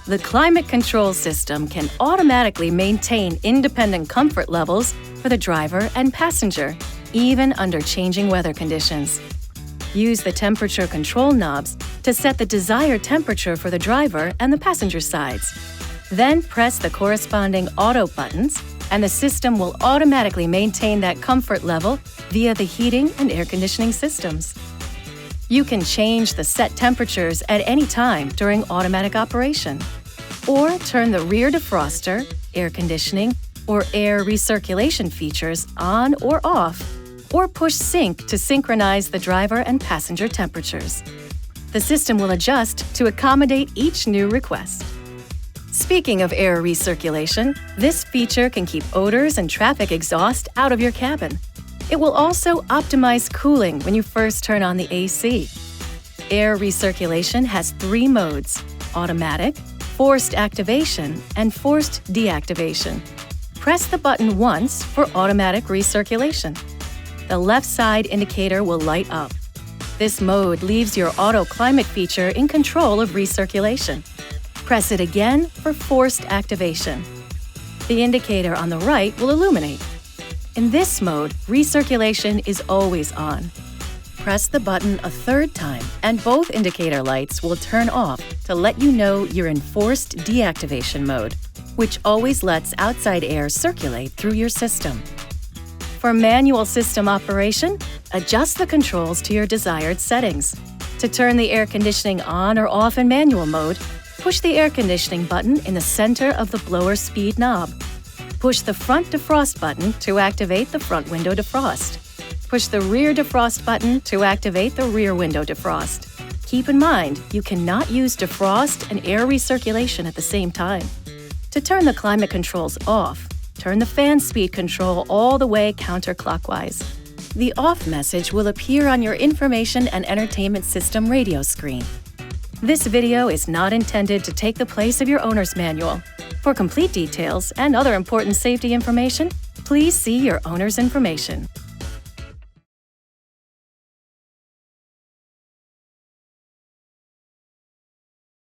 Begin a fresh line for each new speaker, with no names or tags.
The climate control system can automatically maintain independent comfort levels for the driver and passenger, even under changing weather conditions. Use the temperature control knobs to set the desired temperature for the driver and the passenger sides. Then press the corresponding auto buttons, and the system will automatically maintain that comfort level via the heating and air conditioning systems. You can change the set temperatures at any time during automatic operation, or turn the rear defroster, air conditioning, or air recirculation features on or off, or push sync to synchronize the driver and passenger temperatures. The system will adjust to accommodate each new request. Speaking of air recirculation, this feature can keep odors and traffic exhaust out of your cabin. It will also optimize cooling when you first turn on the AC. Air recirculation has 3 modes: automatic, forced activation, and forced deactivation. Press the button once for automatic recirculation. The left side indicator will light up. This mode leaves your auto climate feature in control of recirculation. Press it again for forced activation. The indicator on the right will illuminate. In this mode, recirculation is always on. Press the button a 3rd time, and both indicator lights will turn off to let you know you're in forced deactivation mode, which always lets outside air circulate through your system. For manual system operation, adjust the controls to your desired settings. To turn the air conditioning on or off in manual mode, push the air conditioning button in the center of the blower speed knob. Push the front defrost button to activate the front window defrost. Push the rear defrost button to activate the rear window defrost. Keep in mind, you cannot use defrost and air recirculation at the same time. To turn the climate controls off, turn the fan speed control all the way counterclockwise. The off message will appear on your information and entertainment system radio screen. This video is not intended to take the place of your owner's manual. For complete details and other important safety information, please see your owner's information.